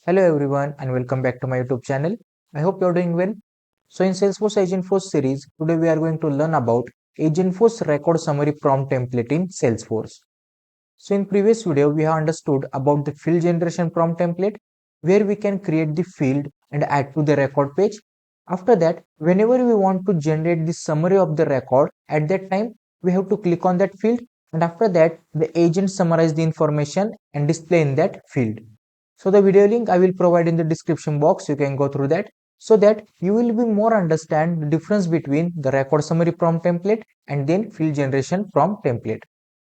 Hello everyone and welcome back to my YouTube channel. I hope you're doing well. So in Salesforce Agentforce series, today we are going to learn about Agentforce record summary prompt template in Salesforce. So in previous video, we have understood about the field generation prompt template where we can create the field and add to the record page. After that, whenever we want to generate the summary of the record, at that time, we have to click on that field, and after that, the agent summarize the information and display in that field. So the video link I will provide in the description box. You can go through that so that you will be more understand the difference between the record summary prompt template and then field generation prompt template.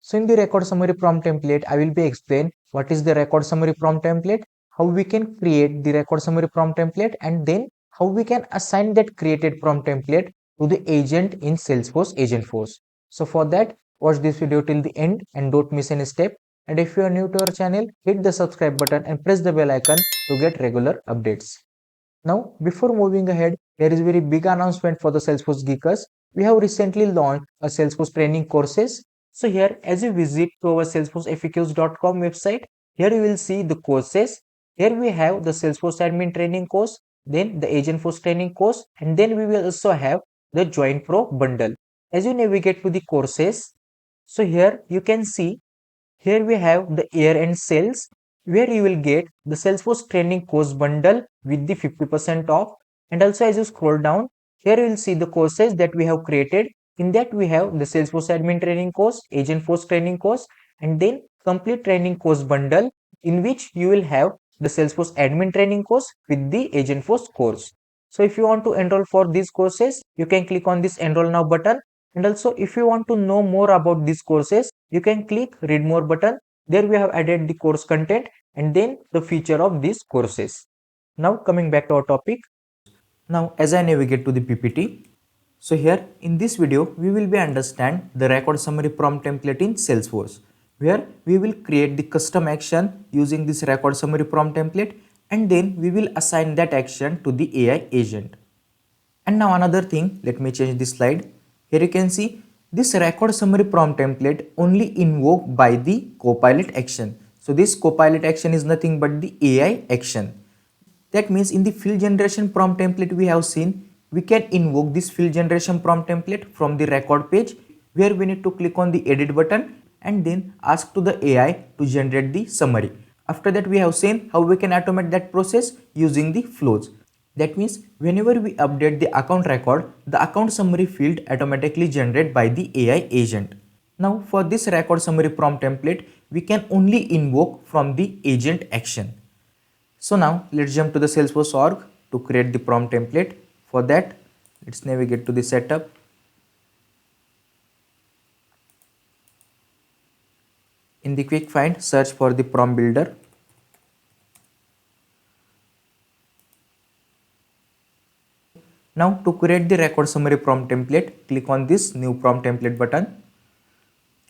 So in the record summary prompt template, I will be explain what is the record summary prompt template, how we can create the record summary prompt template, and then how we can assign that created prompt template to the agent in Salesforce Agentforce. So for that, watch this video till the end and don't miss any step. And if you are new to our channel, hit the subscribe button and press the bell icon to get regular updates. Now, before moving ahead, there is a very big announcement for the Salesforce Geekers. We have recently launched a Salesforce training courses. So here, as you visit to our SalesforceFAQs.com website, here you will see the courses. Here we have the Salesforce admin training course, then the Agentforce training course, and then we will also have the Join Pro bundle. As you navigate to the courses, so here you can see here we have the year-end sales where you will get the Salesforce training course bundle with the 50% off. And also as you scroll down, here you will see the courses that we have created. In that we have the Salesforce admin training course, Agentforce training course, and then complete training course bundle in which you will have the Salesforce admin training course with the Agentforce course. So if you want to enroll for these courses, you can click on this enroll now button. And also if you want to know more about these courses, you can click read more button. There we have added the course content and then the feature of these courses. Now coming back to our topic. Now as I navigate to the PPT, so here in this video we will be understand the record summary prompt template in Salesforce where we will create the custom action using this record summary prompt template and then we will assign that action to the AI agent. And now another thing, let me change this slide. Here you can see this record summary prompt template only invoked by the copilot action. So this copilot action is nothing but the AI action. That means in the field generation prompt template we have seen, we can invoke this field generation prompt template from the record page where we need to click on the edit button and then ask to the AI to generate the summary. After that we have seen how we can automate that process using the flows. That means whenever we update the account record, the account summary field automatically generated by the AI agent. Now for this record summary prompt template, we can only invoke from the agent action. So now let's jump to the Salesforce org to create the prompt template. For that, let's navigate to the setup. In the quick find, search for the prompt builder. Now to create the record summary prompt template, click on this new prompt template button.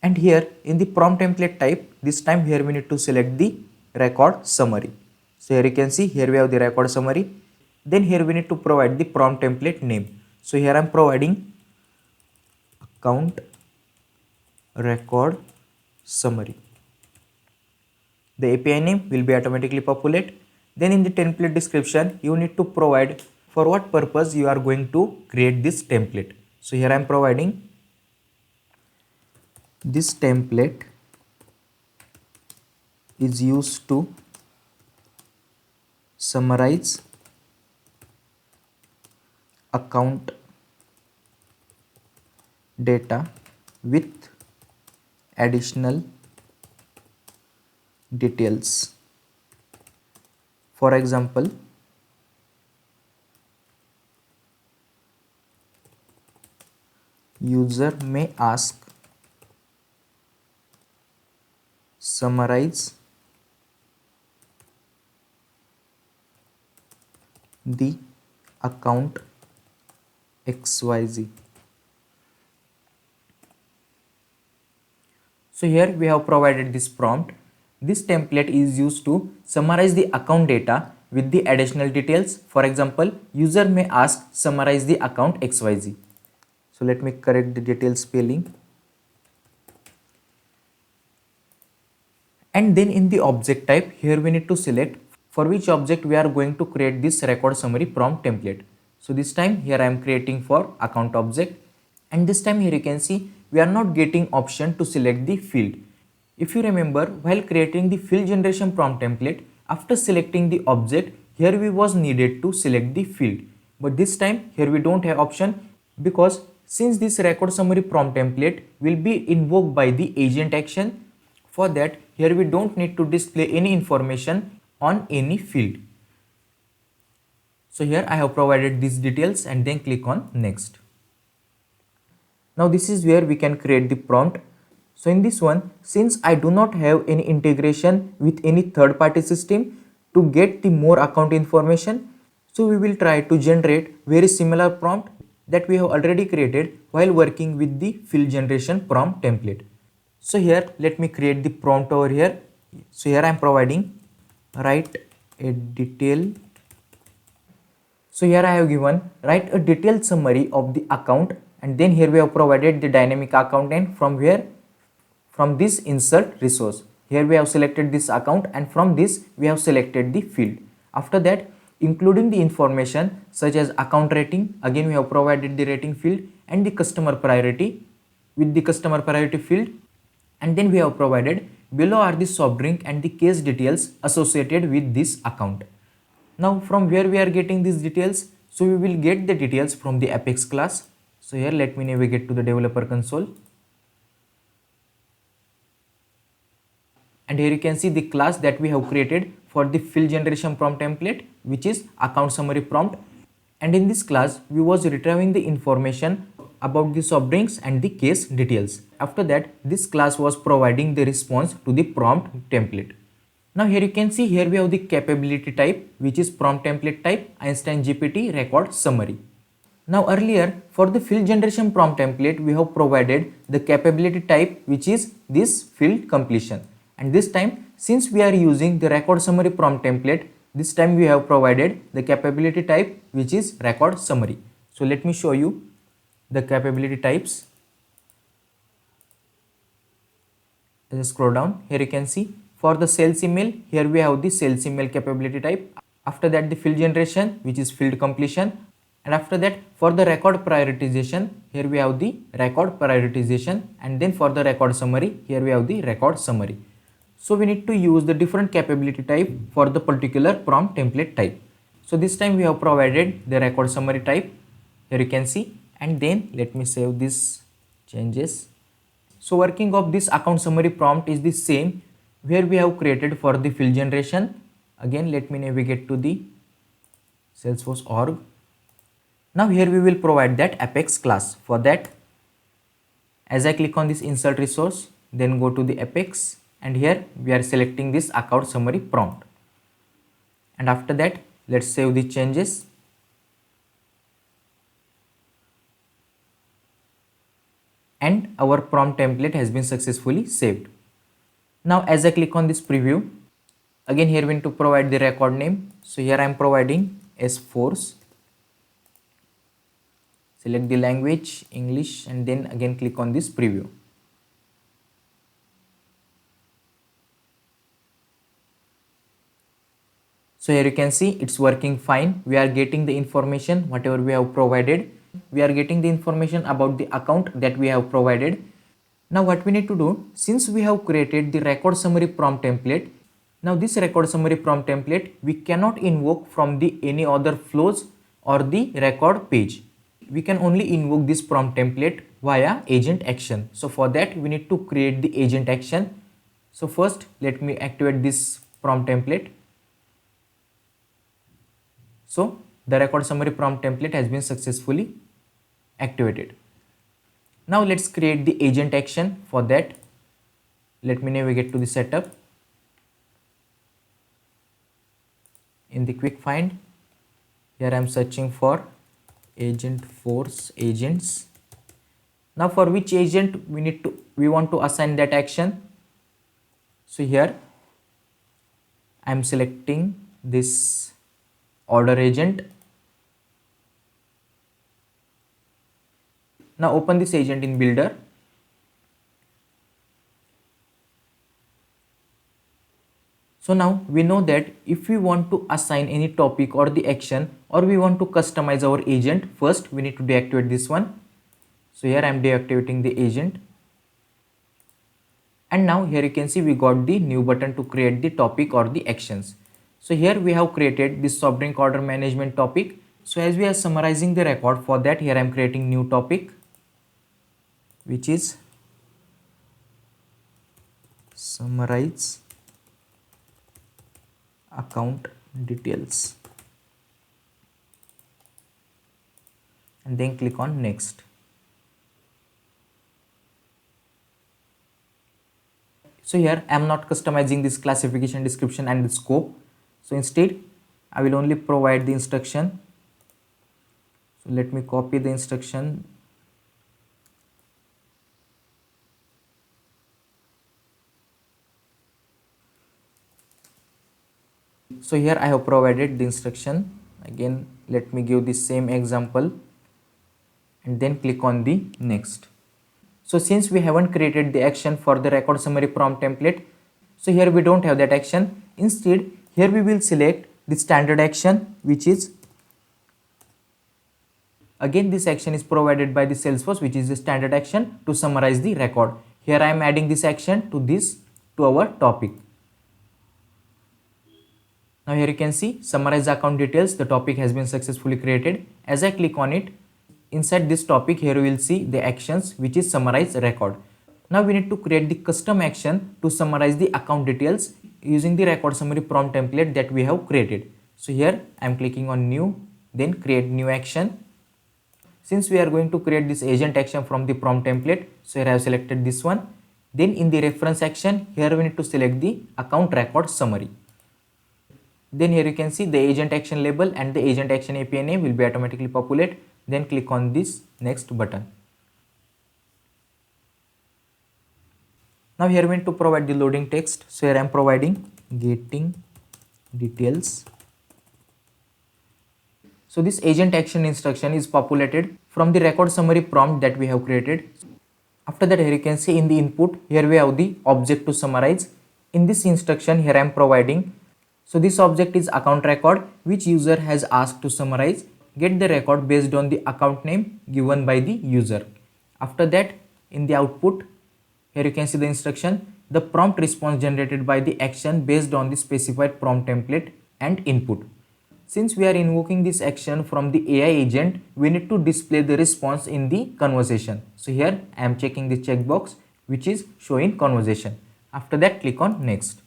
And here in the prompt template type, this time here we need to select the record summary. So here you can see here we have the record summary. Then here we need to provide the prompt template name. So here I am providing account record summary. The API name will be automatically populated. Then in the template description, you need to provide for what purpose you are going to create this template. So here I am providing this template is used to summarize account data with additional details. For example, user may ask summarize the account XYZ. So here we have provided this prompt. This template is used to summarize the account data with the additional details. For example, user may ask summarize the account XYZ. So let me correct the detailed spelling. And then in the object type, here we need to select for which object we are going to create this record summary prompt template. So this time here I am creating for account object, and this time here you can see we are not getting option to select the field. If you remember, while creating the field generation prompt template, after selecting the object, here we was needed to select the field. But this time here we don't have option, because since this record summary prompt template will be invoked by the agent action, for that here we don't need to display any information on any field. So here I have provided these details and then click on next. Now this is where we can create the prompt. So in this one, since I do not have any integration with any third-party system to get the more account information, so we will try to generate very similar prompt that we have already created while working with the field generation prompt template. So here let me create the prompt over here. So here I am providing write a detail. So here I have given write a detailed summary of the account, and then here we have provided the dynamic account name from this insert resource. Here we have selected this account, and from this we have selected the field. After that, including the information such as account rating, again we have provided the rating field and the customer priority with the customer priority field, and then we have provided below are the soft drink and the case details associated with this account. Now from where we are getting these details? So we will get the details from the Apex class. So here let me navigate to the developer console. And here you can see the class that we have created for the field generation prompt template, which is account summary prompt. And in this class, we was retrieving the information about the soft drinks and the case details. After that, this class was providing the response to the prompt template. Now here you can see here we have the capability type, which is prompt template type Einstein GPT record summary. Now earlier for the field generation prompt template we have provided the capability type, which is this field completion, and this time since we are using the record summary prompt template, this time we have provided the capability type, which is record summary. So let me show you the capability types. Let's scroll down. Here you can see for the sales email, here we have the sales email capability type. After that the field generation, which is field completion, and after that for the record prioritization, here we have the record prioritization, and then for the record summary, here we have the record summary. So we need to use the different capability type for the particular prompt template type. So this time we have provided the record summary type, here you can see, and then let me save these changes. So working of this account summary prompt is the same where we have created for the field generation. Again let me navigate to the Salesforce org. Now here we will provide that Apex class. For that, as I click on this insert resource, then go to the Apex, and here we are selecting this account summary prompt, and after that let's save the changes. And our prompt template has been successfully saved. Now as I click on this preview, again here we need to provide the record name. So here I am providing S-Force. Select the language English, and then again click on this preview. So here you can see it's working fine. We are getting the information whatever we have provided. We are getting the information about the account that we have provided. Now what we need to do, since we have created the record summary prompt template, now this record summary prompt template we cannot invoke from the any other flows or the record page. We can only invoke this prompt template via agent action. So for that we need to create the agent action. So first let me activate this prompt template. So the record summary prompt template has been successfully activated. Now let's create the agent action. For that, let me navigate to the setup. In the quick find, here I am searching for Agentforce agents. Now for which agent we want to assign that action. So here I am selecting this order agent. Now open this agent in Builder. So now we know that if we want to assign any topic or the action, or we want to customize our agent, first we need to deactivate this one. So here I am deactivating the agent. And now here you can see we got the new button to create the topic or the actions. So here we have created this soft drink order management topic. So as we are summarizing the record, for that here I am creating new topic, which is summarize account details, and then click on next. So here I am not customizing this classification, description and the scope. So instead I will only provide the instruction. So let me copy the instruction. So here I have provided the instruction. Again, let me give the same example and then click on the next. So since we haven't created the action for the record summary prompt template, so here we don't have that action. Instead, here we will select the standard action, which is, again this action is provided by the Salesforce, which is the standard action to summarize the record. Here I am adding this action to our topic. Now here you can see summarize account details, the topic has been successfully created. As I click on it, inside this topic here we will see the actions, which is summarize record. Now we need to create the custom action to summarize the account details using the record summary prompt template that we have created. So here I am clicking on new, then create new action. Since we are going to create this agent action from the prompt template, so here I have selected this one. Then in the reference action, here we need to select the account record summary. Then here you can see the agent action label and the agent action API name will be automatically populated. Then click on this next button. Now here we need to provide the loading text. So here I am providing getting details. So this agent action instruction is populated from the record summary prompt that we have created. After that, here you can see in the input, here we have the object to summarize. In this instruction, here I am providing. So this object is account record, which user has asked to summarize. Get the record based on the account name given by the user. After that, in the output, here you can see the instruction, the prompt response generated by the action based on the specified prompt template and input. Since we are invoking this action from the AI agent, we need to display the response in the conversation. So here I am checking the checkbox, which is showing conversation. After that, click on next.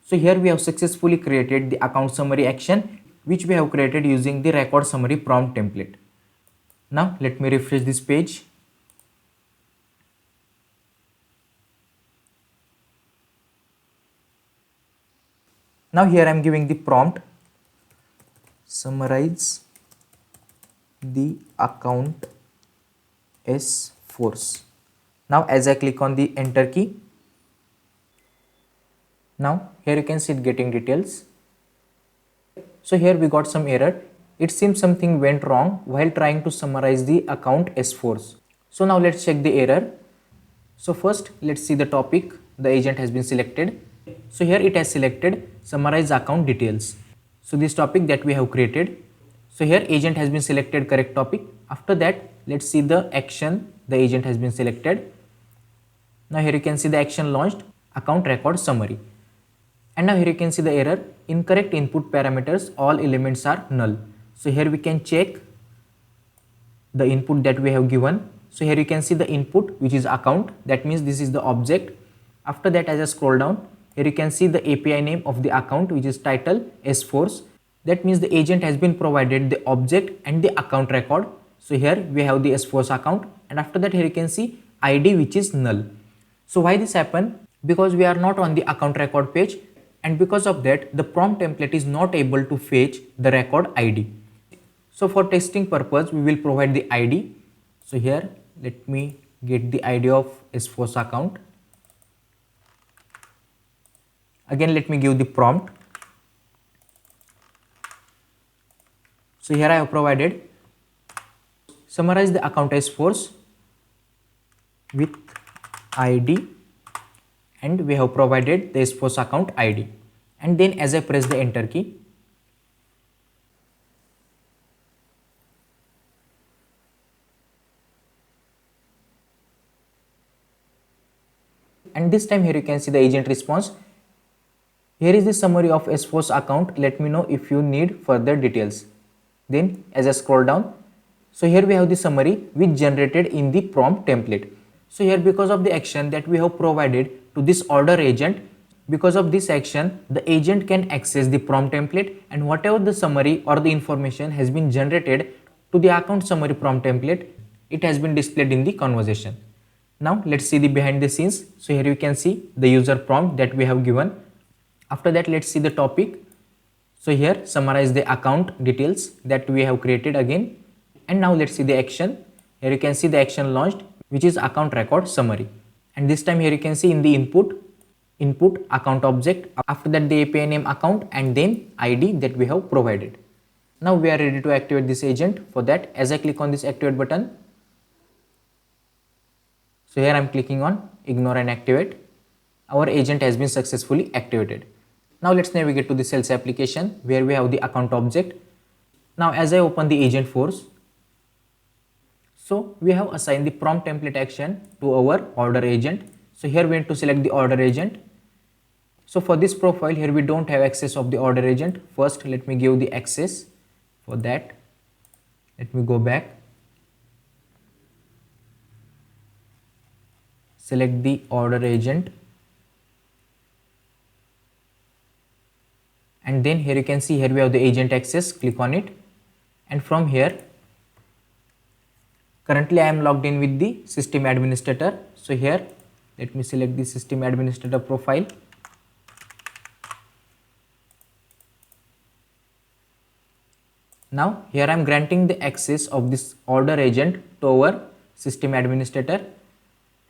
So here we have successfully created the account summary action, which we have created using the record summary prompt template. Now let me refresh this page. Now here I am giving the prompt, summarize the account S-Force. Now as I click on the enter key, now here you can see it getting details. So here we got some error. It seems something went wrong while trying to summarize the account S-Force. So now let's check the error. So first let's see the topic. The agent has been selected. So here it has selected summarize account details. So this topic that we have created. So here agent has been selected correct topic. After that, let's see the action the agent has been selected. Now here you can see the action launched, account record summary. And now here you can see the error, incorrect input parameters, all elements are null. So here we can check the input that we have given. So here you can see the input, which is account, that means this is the object. After that, as I scroll down, here you can see the API name of the account, which is title S-Force. That means the agent has been provided the object and the account record. So here we have the S-Force account, and after that here you can see ID, which is null. So why this happened? Because we are not on the account record page, and because of that the prompt template is not able to fetch the record ID. So for testing purpose we will provide the ID. So here let me get the ID of S-Force account. Again let me give the prompt. So here I have provided summarize the account S-Force with ID, and we have provided the Salesforce account ID. And then as I press the enter key, and this time here you can see the agent response. Here is the summary of Salesforce account. Let me know if you need further details. Then as I scroll down, so here we have the summary which generated in the prompt template. So here, because of the action that we have provided to this order agent, because of this action, the agent can access the prompt template, and whatever the summary or the information has been generated to the account summary prompt template, it has been displayed in the conversation. Now let's see the behind the scenes. So here you can see the user prompt that we have given. After that, let's see the topic. So here summarize the account details that we have created again. And now let's see the action. Here you can see the action launched, which is account record summary. And this time here you can see in the input account object. After that, the API name account and then ID that we have provided. Now we are ready to activate this agent. For that, as I click on this activate button, so here I am clicking on ignore and activate. Our agent has been successfully activated. Now let's navigate to the sales application where we have the account object. Now as I open the Agentforce, so we have assigned the prompt template action to our order agent. So here we need to select the order agent. So for this profile here we don't have access of the order agent. First let me give the access. For that, let me go back, select the order agent, and then here you can see here we have the agent access. Click on it, and from here currently I am logged in with the system administrator. So here let me select the system administrator profile. Now here I am granting the access of this order agent to our system administrator,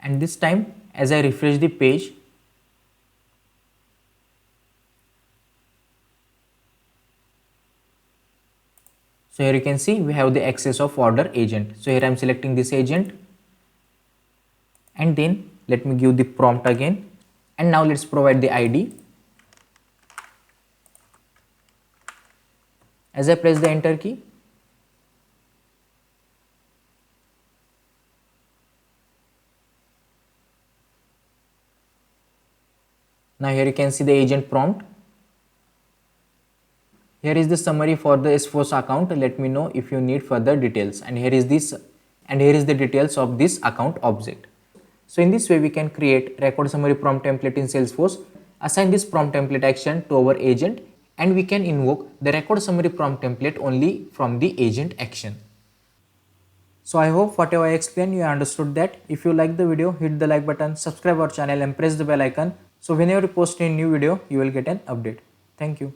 and this time as I refresh the page, so here you can see we have the access of order agent. So here I am selecting this agent, and then let me give the prompt again, and now let's provide the ID. As I press the enter key, now here you can see the agent prompt. Here is the summary for the Salesforce account. Let me know if you need further details. And here is the details of this account object. So in this way we can create record summary prompt template in Salesforce, assign this prompt template action to our agent, and we can invoke the record summary prompt template only from the agent action. So I hope whatever I explained you understood that. If you like the video, hit the like button, subscribe our channel and press the bell icon. So whenever we post a new video, you will get an update. Thank you.